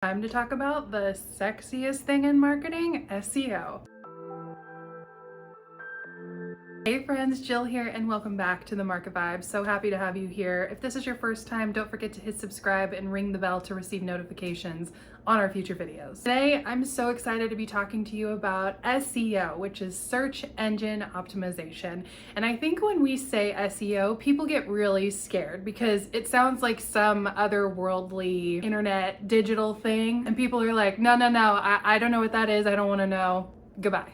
Time to talk about the sexiest thing in marketing, SEO. Hey friends, Jill here and welcome back to the Market Vibe. So happy to have you here. If this is your first time, don't forget to hit subscribe and ring the bell to receive notifications on our future videos. Today, I'm so excited to be talking to you about SEO, which is search engine optimization. And I think when we say SEO, people get really scared because it sounds like some otherworldly internet digital thing. And people are like, no, I don't know what that is. I don't want to know. Goodbye.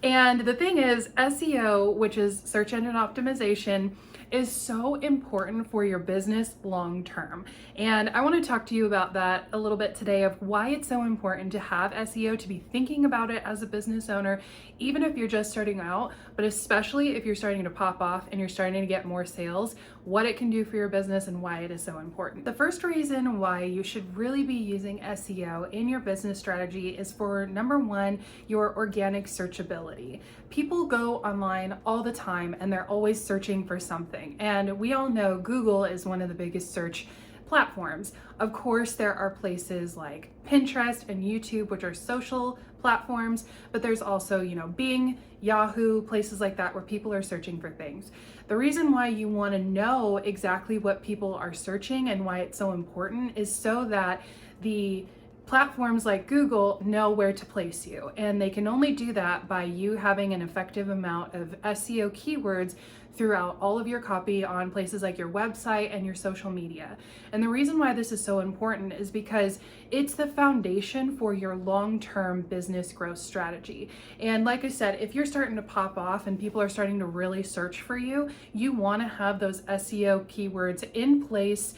And the thing is, SEO, which is search engine optimization, is so important for your business long term. And I want to talk to you about that a little bit today of why it's so important to have SEO, to be thinking about it as a business owner, even if you're just starting out, but especially if you're starting to pop off and you're starting to get more sales, what it can do for your business and why it is so important. The first reason why you should really be using SEO in your business strategy is for number one, your organic searchability. People go online all the time and they're always searching for something. And we all know Google is one of the biggest search platforms. Of course, there are places like Pinterest and YouTube, which are social platforms, but there's also, Bing, Yahoo, places like that where people are searching for things. The reason why you want to know exactly what people are searching and why it's so important is so that the platforms like Google know where to place you, and they can only do that by you having an effective amount of SEO keywords throughout all of your copy on places like your website and your social media. And the reason why this is so important is because it's the foundation for your long-term business growth strategy. And like I said, if you're starting to pop off and people are starting to really search for you, you want to have those SEO keywords in place,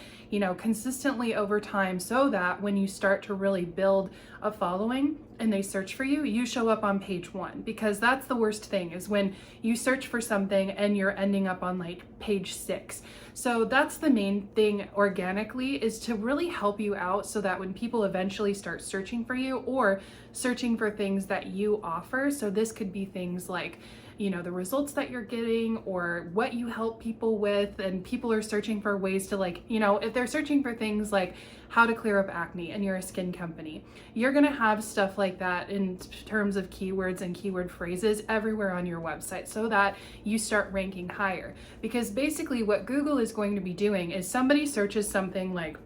consistently over time, so that when you start to really build a following and they search for you, you show up on page one. Because that's the worst thing, is when you search for something and you're ending up on like page 6. So that's the main thing organically, is to really help you out so that when people eventually start searching for you or searching for things that you offer, so this could be things like the results that you're getting or what you help people with, and people are searching for ways to if they're searching for things like how to clear up acne and you're a skin company, you're gonna have stuff like that in terms of keywords and keyword phrases everywhere on your website so that you start ranking higher. Because basically what Google is going to be doing is somebody searches something like,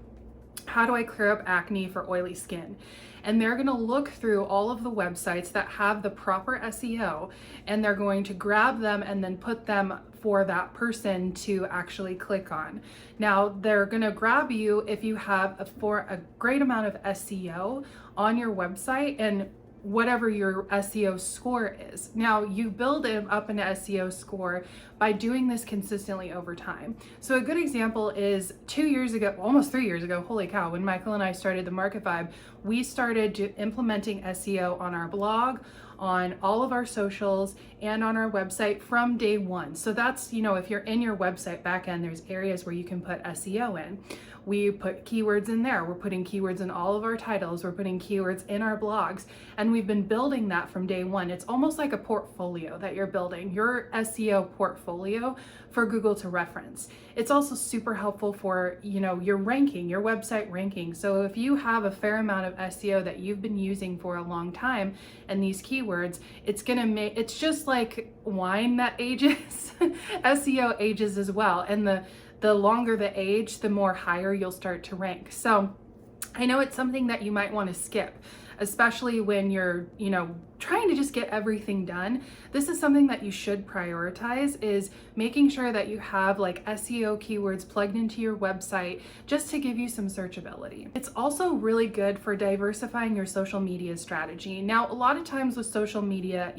how do I clear up acne for oily skin? And they're going to look through all of the websites that have the proper SEO, and they're going to grab them and then put them for that person to actually click on. Now, they're going to grab you if you have for a great amount of SEO on your website and whatever your SEO score is. Now, you build up an SEO score by doing this consistently over time. So a good example is 2 years ago, almost 3 years ago, holy cow, when Michael and I started the Market Vibe, we started implementing SEO on our blog, on all of our socials, and on our website from day one. So that's, if you're in your website backend, there's areas where you can put SEO in. We put keywords in there. We're putting keywords in all of our titles. We're putting keywords in our blogs. And we've been building that from day one. It's almost like a portfolio that you're building, your SEO portfolio for Google to reference. It's also super helpful for, your ranking, your website ranking. So if you have a fair amount of SEO that you've been using for a long time and these keywords, it's just like wine that ages. SEO ages as well. And the longer the age, the more higher you'll start to rank. So I know it's something that you might want to skip, especially when you're, trying to just get everything done. This is something that you should prioritize, is making sure that you have like SEO keywords plugged into your website just to give you some searchability. It's also really good for diversifying your social media strategy. Now, a lot of times with social media,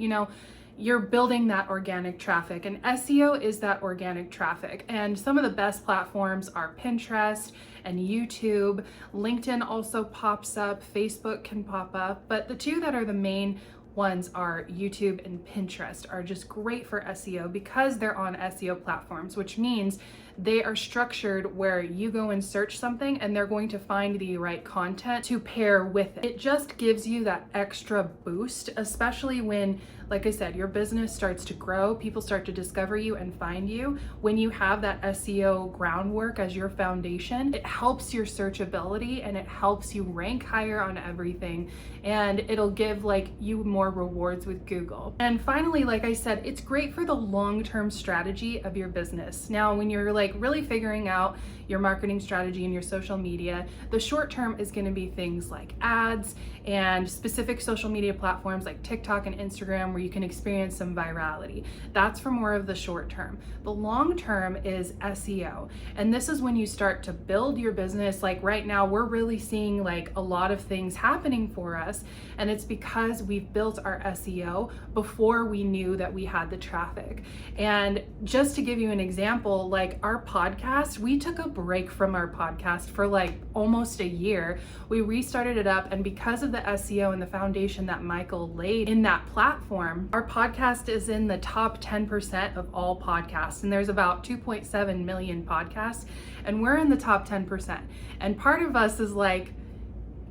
you're building that organic traffic, and SEO is that organic traffic. And some of the best platforms are Pinterest and YouTube. LinkedIn also pops up, Facebook can pop up, but the two that are the main ones are YouTube and Pinterest, are just great for SEO because they're on SEO platforms, which means they are structured where you go and search something and they're going to find the right content to pair with it. It just gives you that extra boost, especially when, like I said, your business starts to grow, people start to discover you and find you. When you have that SEO groundwork as your foundation, it helps your searchability and it helps you rank higher on everything, and it'll give like you more rewards with Google. And finally, like I said, it's great for the long-term strategy of your business. Now, when you're like really figuring out your marketing strategy and your social media, the short term is going to be things like ads and specific social media platforms like TikTok and Instagram, where you can experience some virality. That's for more of the short term. The long term is SEO. And this is when you start to build your business. Like right now, we're really seeing like a lot of things happening for us. And it's because we've built our SEO before we knew that we had the traffic. And just to give you an example, like our podcast, we took a break from our podcast for like almost a year. We restarted it up, and because of the SEO and the foundation that Michael laid in that platform, our podcast is in the top 10% of all podcasts, and there's about 2.7 million podcasts, and we're in the top 10%. And part of us is like,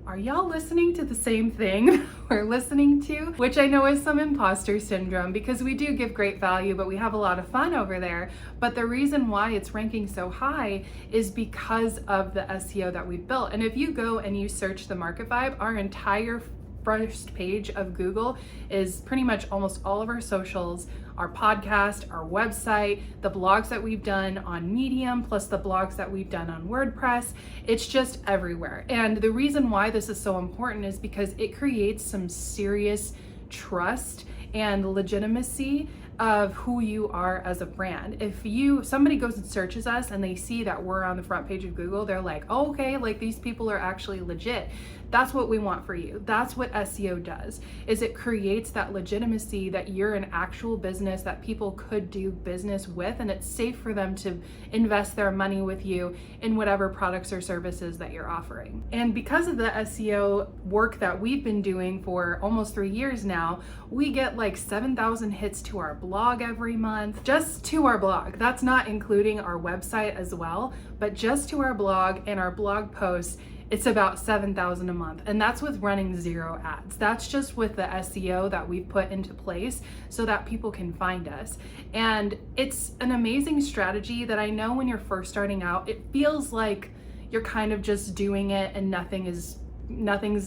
are y'all listening to the same thing we're listening to? Which I know is some imposter syndrome, because we do give great value, but we have a lot of fun over there. But the reason why it's ranking so high is because of the SEO that we built. And if you go and you search the Market Vibe, our entire first page of Google is pretty much almost all of our socials, our podcast, our website, the blogs that we've done on Medium, plus the blogs that we've done on WordPress. It's just everywhere. And the reason why this is so important is because it creates some serious trust and legitimacy of who you are as a brand. If somebody goes and searches us and they see that we're on the front page of Google, they're like, oh, okay, like these people are actually legit. That's what we want for you. That's what SEO does, is it creates that legitimacy that you're an actual business that people could do business with, and it's safe for them to invest their money with you in whatever products or services that you're offering. And because of the SEO work that we've been doing for almost 3 years now, we get like 7,000 hits to our blog every month, just to our blog. That's not including our website as well, but just to our blog and our blog posts, it's about 7,000 a month. And that's with running 0 ads. That's just with the SEO that we've put into place so that people can find us. And it's an amazing strategy that I know when you're first starting out, it feels like you're kind of just doing it and nothing's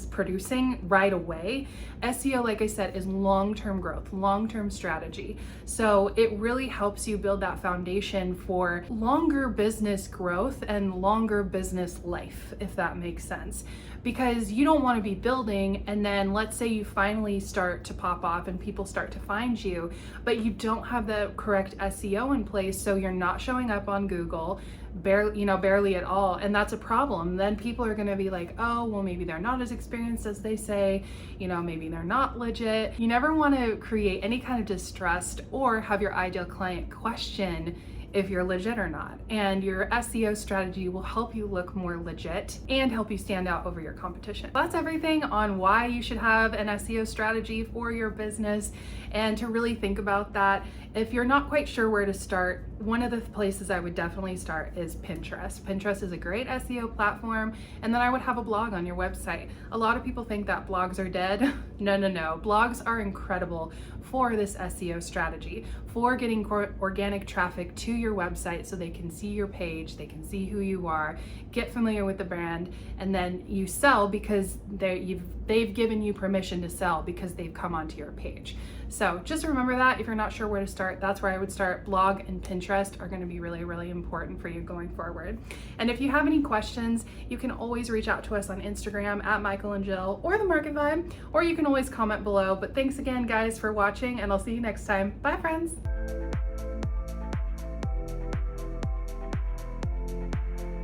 producing right away. SEO, like I said, is long-term growth, long-term strategy. So it really helps you build that foundation for longer business growth and longer business life, if that makes sense. Because you don't want to be building and then let's say you finally start to pop off and people start to find you, but you don't have the correct SEO in place, so you're not showing up on Google, barely at all, and that's a problem. Then people are going to be like, oh, well, maybe they're not as experienced as they say, maybe they're not legit. You never want to create any kind of distrust or have your ideal client question if you're legit or not. And your SEO strategy will help you look more legit and help you stand out over your competition. That's everything on why you should have an SEO strategy for your business, and to really think about that. If you're not quite sure where to start, one of the places I would definitely start is Pinterest. Pinterest is a great SEO platform, and then I would have a blog on your website. A lot of people think that blogs are dead. No. Blogs are incredible for this SEO strategy, for getting organic traffic to your website so they can see your page, they can see who you are, get familiar with the brand, and then you sell because they've given you permission to sell because they've come onto your page. So just remember that if you're not sure where to start, that's where I would start. Blog and Pinterest are going to be really, really important for you going forward. And if you have any questions, you can always reach out to us on Instagram at Michael and Jill or the Market Vibe, or you can always comment below. But thanks again, guys, for watching, and I'll see you next time. Bye, friends.